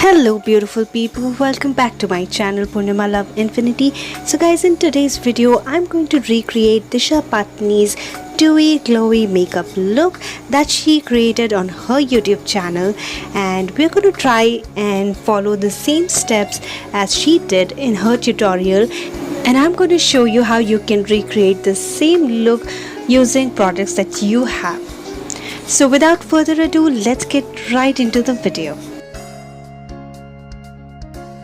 Hello beautiful people, welcome back to my channel Purnima Love Infinity. So guys, in today's video I'm going to recreate Disha Patni's dewy glowy makeup look that she created on her YouTube channel, and we're going to try and follow the same steps as she did in her tutorial, and I'm going to show you how you can recreate the same look using products that you have. So without further ado, let's get right into the video.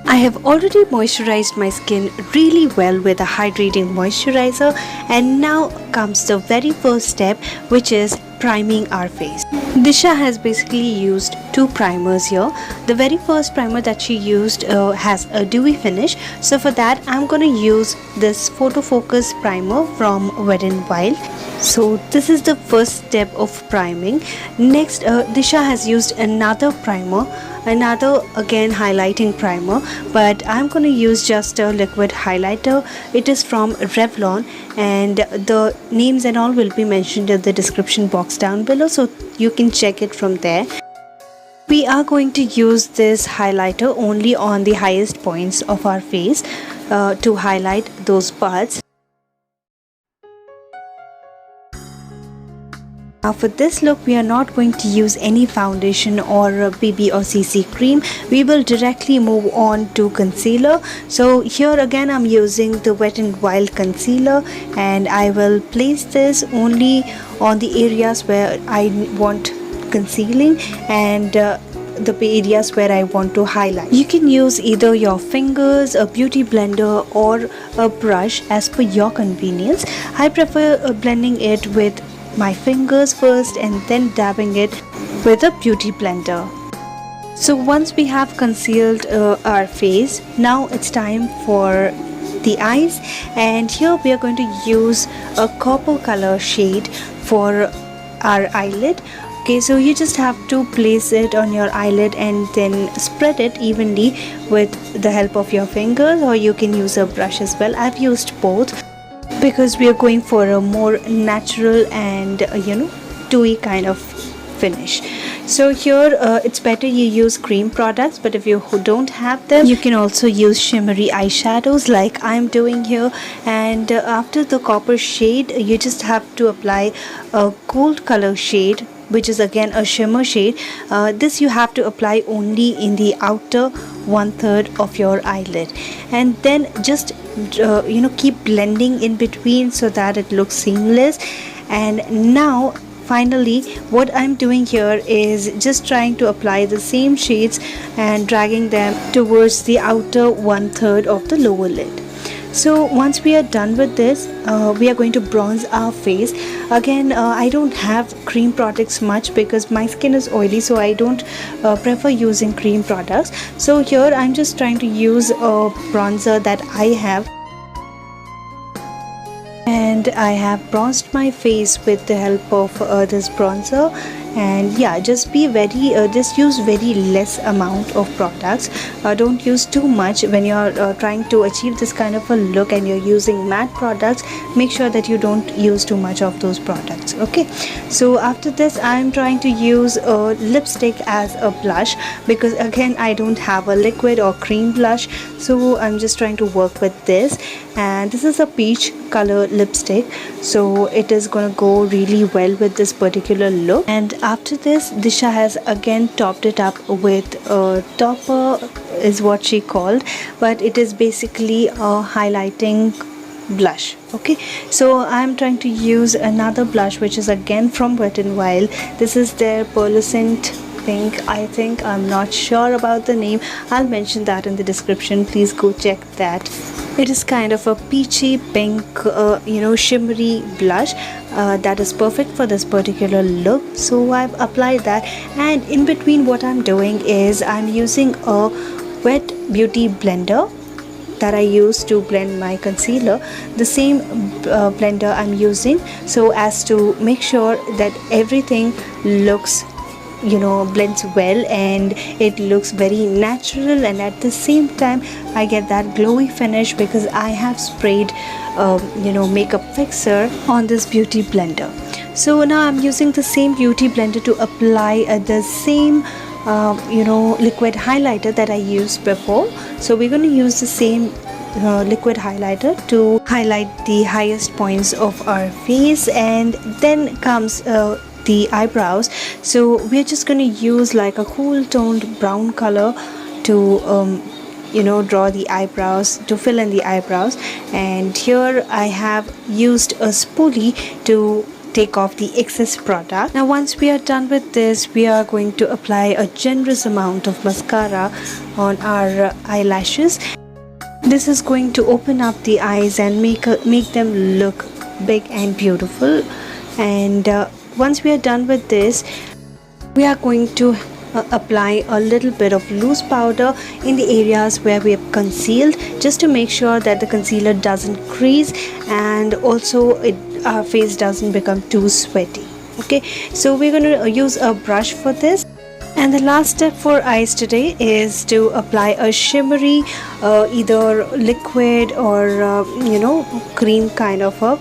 I have already moisturized my skin really well with a hydrating moisturizer, and now comes the very first step, which is priming our face. Disha has basically used two primers here. The very first primer that she used has a dewy finish, so for that I'm gonna use this Photo Focus primer from Wet n Wild. So this is the first step of priming. Next, Disha has used another primer, another again highlighting primer, but I'm going to use just a liquid highlighter. It is from Revlon, and the names and all will be mentioned in the description box down below, so you can check it from there. We are going to use this highlighter only on the highest points of our face to highlight those parts. Now for this look, we are not going to use any foundation or BB or CC cream. We will directly move on to concealer. So here again I'm using the Wet n Wild concealer, and I will place this only on the areas where I want concealing and the areas where I want to highlight. You can use either your fingers, a beauty blender, or a brush as per your convenience. I prefer blending it with my fingers first and then dabbing it with a beauty blender. So once we have concealed our face, now it's time for the eyes, and here we are going to use a copper color shade for our eyelid. Okay, so you just have to place it on your eyelid and then spread it evenly with the help of your fingers, or you can use a brush as well. I've used both because we are going for a more natural and dewy kind of finish. So here it's better you use cream products, but if you don't have them, you can also use shimmery eyeshadows like I'm doing here. And after the copper shade, you just have to apply a gold color shade, which is again a shimmer shade. This you have to apply only in the outer 1/3 of your eyelid, and then just keep blending in between so that it looks seamless. And now finally what I'm doing here is just trying to apply the same shades and dragging them towards the outer 1/3 of the lower lid. So once we are done with this, we are going to bronze our face. Again, I don't have cream products much because my skin is oily, so I don't prefer using cream products. So here I'm just trying to use a bronzer that I have, and I have bronzed my face with the help of this bronzer. And yeah, just be very just use very less amount of products. Don't use too much when you're trying to achieve this kind of a look and you're using matte products. Make sure that you don't use too much of those products. Okay, so after this I'm trying to use a lipstick as a blush, because again I don't have a liquid or cream blush, so I'm just trying to work with this. And this is a peach color lipstick, so it is gonna go really well with this particular look. And after this, Disha has again topped it up with a topper, is what she called, but it is basically a highlighting blush. Okay, so I'm trying to use another blush which is again from Wet n Wild. This is their pearlescent pink, I think. I'm not sure about the name. I'll mention that in the description. Please go check that. It is kind of a peachy pink shimmery blush that is perfect for this particular look. So I've applied that, and in between what I'm doing is I'm using a wet beauty blender that I use to blend my concealer. The same blender I'm using, so as to make sure that everything looks blends well and it looks very natural, and at the same time I get that glowy finish because I have sprayed makeup fixer on this beauty blender. So now I'm using the same beauty blender to apply the same liquid highlighter that I used before. So we're going to use the same liquid highlighter to highlight the highest points of our face, and then comes the eyebrows. So we're just going to use like a cool toned brown color to draw the eyebrows, to fill in the eyebrows. And here I have used a spoolie to take off the excess product. Now once we are done with this, we are going to apply a generous amount of mascara on our eyelashes. This is going to open up the eyes and make them look big and beautiful. And once we are done with this, we are going to apply a little bit of loose powder in the areas where we have concealed, just to make sure that the concealer doesn't crease, and also our face doesn't become too sweaty. Okay, so we're going to use a brush for this. And the last step for eyes today is to apply a shimmery either liquid or cream kind of a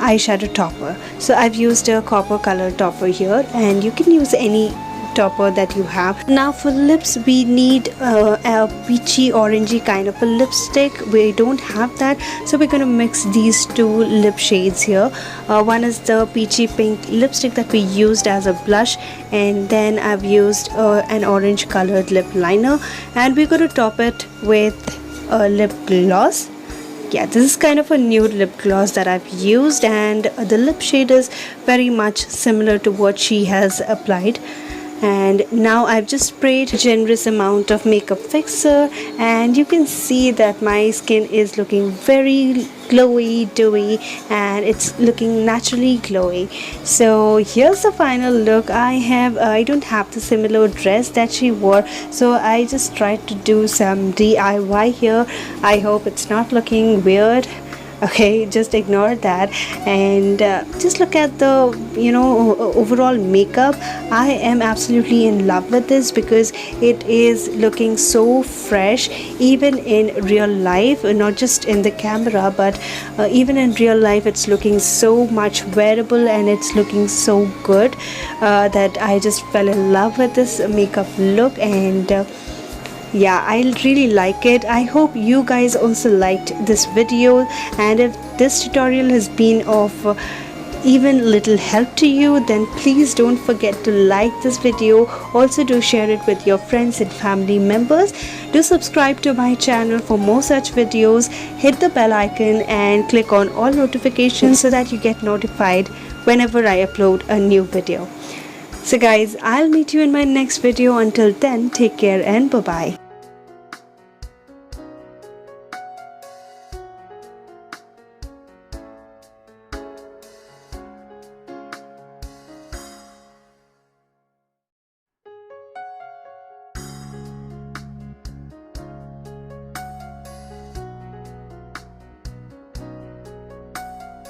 eyeshadow topper. So I've used a copper color topper here, and you can use any topper that you have. Now for lips, we need a peachy orangey kind of a lipstick. We don't have that, so we're going to mix these two lip shades here. One is the peachy pink lipstick that we used as a blush, and then I've used an orange colored lip liner, and we're going to top it with a lip gloss. Yeah, this is kind of a nude lip gloss that I've used, and the lip shade is very much similar to what she has applied. And now I've just sprayed a generous amount of makeup fixer, and you can see that my skin is looking very glowy, dewy, and it's looking naturally glowy. So here's the final look. I don't have the similar dress that she wore, so I just tried to do some DIY here. I hope it's not looking weird. Okay, just ignore that, and just look at the overall makeup. I am absolutely in love with this because it is looking so fresh, even in real life, not just in the camera, but even in real life it's looking so much wearable, and it's looking so good that I just fell in love with this makeup look. And yeah, I really like it. I hope you guys also liked this video, and if this tutorial has been of even little help to you, then please don't forget to like this video. Also do share it with your friends and family members. Do subscribe to my channel for more such videos. Hit the bell icon and click on all notifications so that you get notified whenever I upload a new video. So guys, I'll meet you in my next video. Until then, take care and bye-bye.